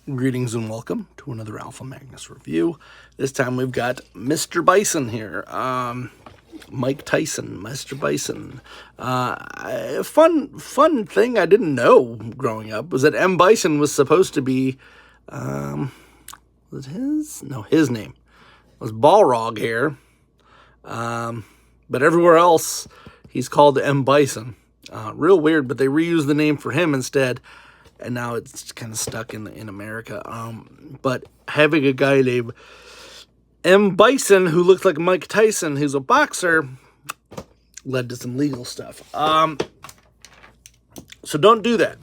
Greetings and welcome to another Alpha Magnus review. This time we've got Mr. Bison here. Mike Tyson, Mr. Bison. Fun thing I didn't know growing up was that M. Bison was supposed to be, was his? No, his name was Balrog here. But everywhere else, he's called M. Bison. Real weird, but they reused the name for him instead. And now it's kind of stuck in America. But having a guy named M. Bison, who looks like Mike Tyson, who's a boxer, led to some legal stuff. So don't do that,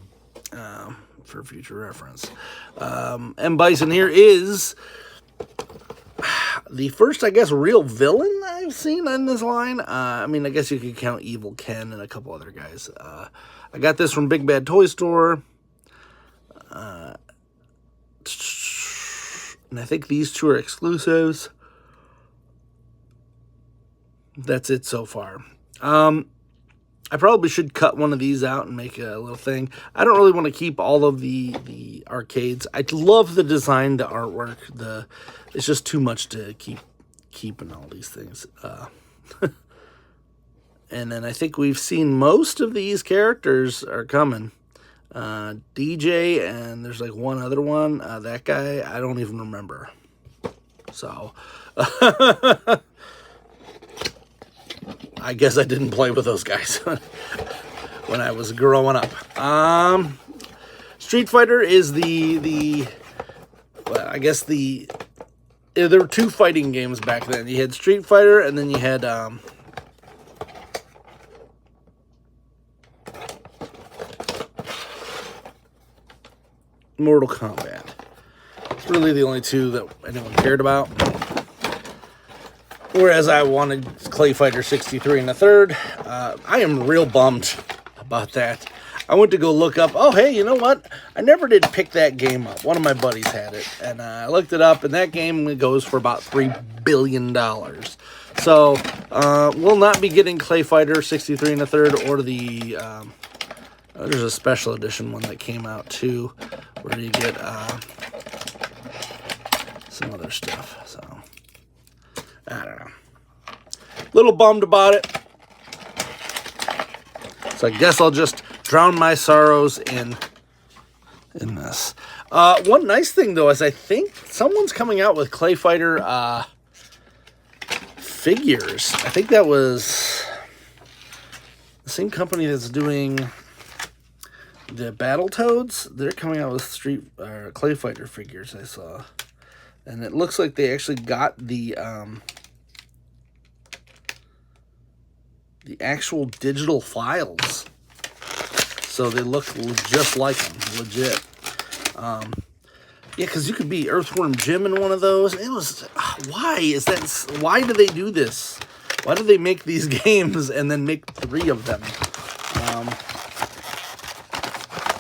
for future reference. M. Bison here is the first, I guess, real villain I've seen in this line. I mean, I guess you could count Evil Ken and a couple other guys. I got this from Big Bad Toy Store. And I think these two are exclusives. That's it so far. I probably should cut one of these out and make a little thing. I don't really want to keep all of the arcades. I love the design, the artwork. It's just too much to keep in all these things. And then I think we've seen most of these characters are coming. DJ, and there's like one other one. That guy, I don't even remember. So, I guess I didn't play with those guys when I was growing up. Street Fighter is well, I guess there were two fighting games back then. You had Street Fighter, and then you had, Mortal Kombat. It's really the only two that anyone cared about. Whereas I wanted Clay Fighter 63 1/3. I am real bummed about that. I went to go look up, oh, hey, you know what? I never did pick that game up. One of my buddies had it. And I looked it up, and that game goes for about $3 billion. So, we'll not be getting Clay Fighter 63 1/3 or the... there's a special edition one that came out too, where you get some other stuff. So I don't know. Little bummed about it. So I guess I'll just drown my sorrows in this. One nice thing though is I think someone's coming out with Clay Fighter figures. I think that was the same company that's doing the Battletoads. They're coming out with Clay Fighter figures, I saw. And it looks like they actually got the actual digital files. So they look just like them, legit. Yeah, because you could be Earthworm Jim in one of those. It was, why do they do this? Why do they make these games and then make 3 of them?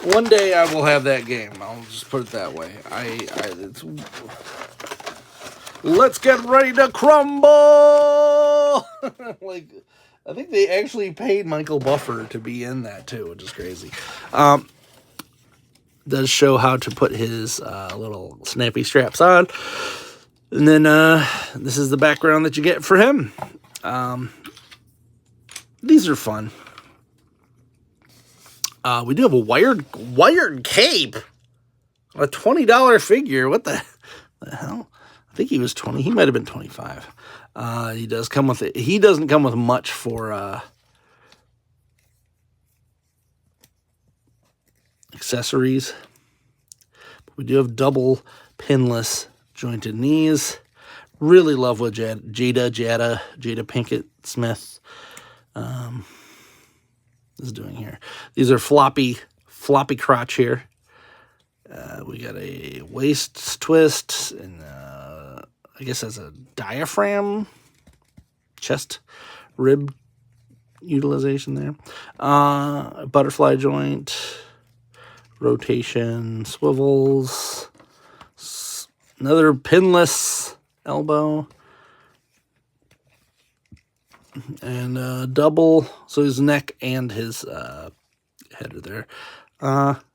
One day I will have that game. I'll just put it that way. Let's get ready to crumble! Like, I think they actually paid Michael Buffer to be in that too, which is crazy. Does show how to put his little snappy straps on. And then this is the background that you get for him. These are fun. We do have a wired cape. A $20 figure. What the hell? I think he was 20. He might have been 25. He does come with it. He doesn't come with much for accessories. But we do have double pinless jointed knees. Really love what Jada Pinkett Smith is doing here. These are floppy crotch here. We got a waist twist, and I guess that's a diaphragm, chest rib utilization there. Butterfly joint, rotation, swivels, another pinless elbow, and double, so his neck and his head are there.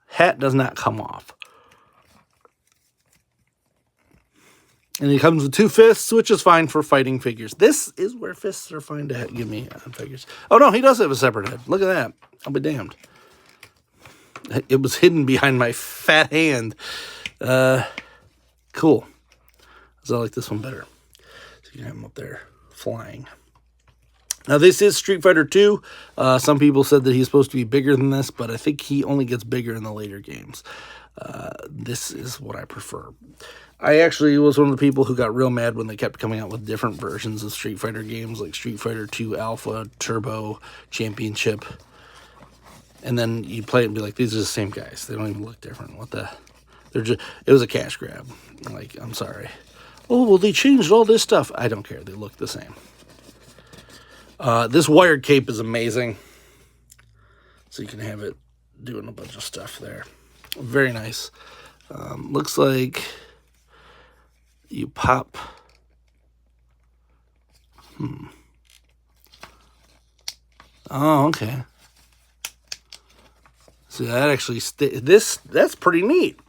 Hat does not come off. And he comes with 2 fists, which is fine for fighting figures. This is where fists are fine to give me on figures. Oh, no, he does have a separate head. Look at that. I'll be damned. It was hidden behind my fat hand. Cool. I like this one better. So you can have him up there flying. Now, this is Street Fighter 2. Some people said that he's supposed to be bigger than this, but I think he only gets bigger in the later games. This is what I prefer. I actually was one of the people who got real mad when they kept coming out with different versions of Street Fighter games, like Street Fighter 2 Alpha, Turbo, Championship. And then you play it and be like, these are the same guys. They don't even look different. What the? It was a cash grab. Like, I'm sorry. Oh, well, they changed all this stuff. I don't care. They look the same. This wired cape is amazing. So you can have it doing a bunch of stuff there. Very nice. Looks like you pop. Oh, okay. So that actually that's pretty neat.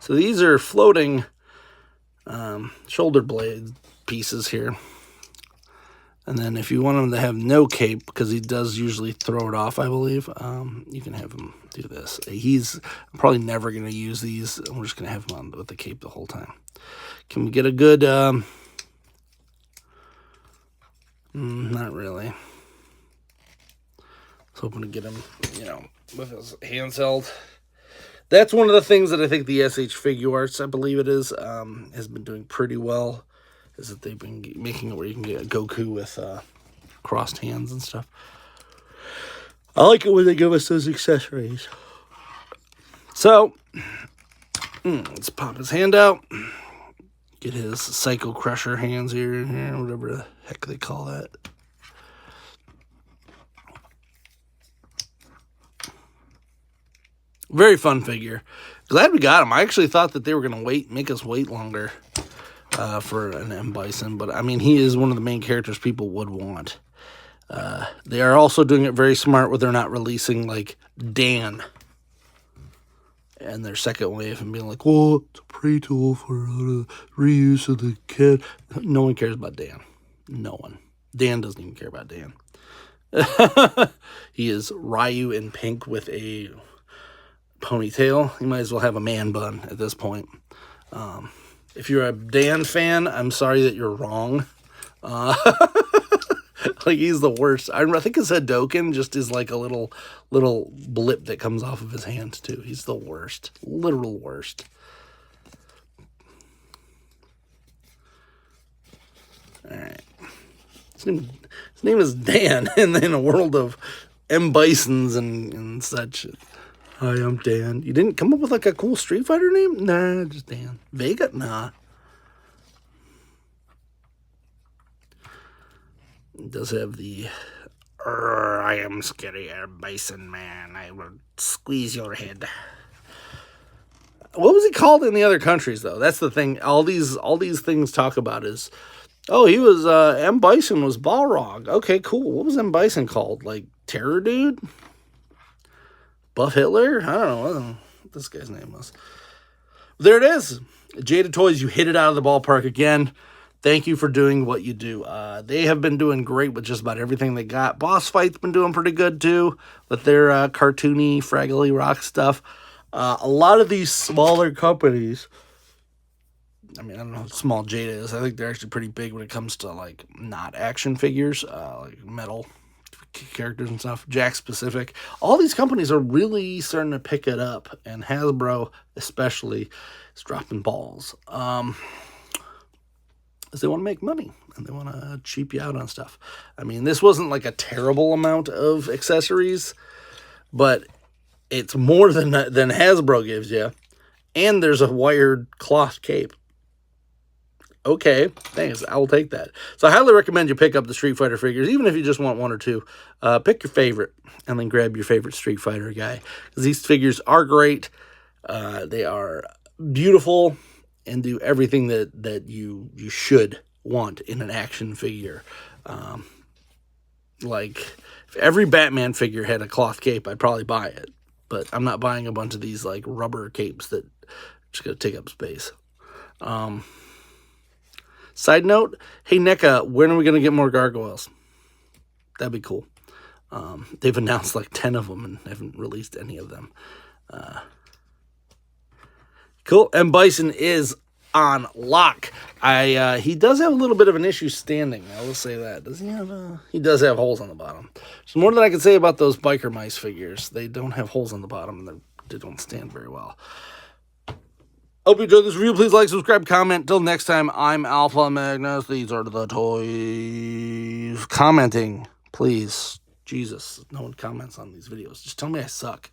So these are floating shoulder blade pieces here. And then if you want him to have no cape, because he does usually throw it off, I believe, you can have him do this. I'm probably never going to use these. We're just going to have him on with the cape the whole time. Can we get a good... not really. I was hoping to get him, with his hands held. That's one of the things that I think the SH Figuarts, I believe it is, has been doing pretty well. Is that they've been making it where you can get a Goku with crossed hands and stuff. I like it when they give us those accessories. So, let's pop his hand out. Get his Psycho Crusher hands here, whatever the heck they call that. Very fun figure. Glad we got him. I actually thought that they were going to make us wait longer for an M. Bison, but I mean, he is one of the main characters people would want. They are also doing it very smart where they're not releasing, like, Dan and their second wave and being like, well, it's a pre-tool for reuse of the kid. No one cares about Dan. No one. Dan doesn't even care about Dan. He is Ryu in pink with a ponytail. You might as well have a man bun at this point. If you're a Dan fan, I'm sorry that you're wrong. Like, he's the worst. I think his Hadoken just is like a little blip that comes off of his hand, too. He's the worst. Literal worst. Alright. His name is Dan, in a world of M. Bisons and such. Hi, I'm Dan. You didn't come up with, like, a cool Street Fighter name? Nah, just Dan. Vega? Nah. It does have the, I am scary Bison man. I will squeeze your head. What was he called in the other countries, though? That's the thing. All these things talk about is, oh, he was, M. Bison was Balrog. Okay, cool. What was M. Bison called? Like, Terror Dude? Buff Hitler? I don't know what this guy's name was. There it is. Jada Toys, you hit it out of the ballpark again. Thank you for doing what you do. They have been doing great with just about everything they got. Boss Fight's been doing pretty good, too, with their cartoony, fraggly rock stuff. A lot of these smaller companies, I mean, I don't know how small Jada is. I think they're actually pretty big when it comes to, like, not action figures, like metal characters and stuff. Jack Specific. All these companies are really starting to pick it up, and Hasbro, especially, is dropping balls. Is they want to make money, and they want to cheap you out on stuff. I mean, this wasn't like a terrible amount of accessories, but it's more than Hasbro gives you. And there's a wired cloth cape. Okay, thanks. I will take that. So I highly recommend you pick up the Street Fighter figures, even if you just want one or two. Pick your favorite, and then grab your favorite Street Fighter guy. Because these figures are great. They are beautiful and do everything that you should want in an action figure. Like, if every Batman figure had a cloth cape, I'd probably buy it. But I'm not buying a bunch of these, like, rubber capes that just going to take up space. Side note, hey, NECA, when are we going to get more gargoyles? That'd be cool. They've announced like 10 of them and haven't released any of them. Cool. And Bison is on lock. He does have a little bit of an issue standing. I will say that. Does he have he does have holes on the bottom. There's more than I can say about those biker mice figures. They don't have holes on the bottom and they don't stand very well. Hope you enjoyed this review. Please like, subscribe, comment. Till next time, I'm Alpha Magnus. These are the toys. Commenting, please. Jesus, no one comments on these videos. Just tell me I suck.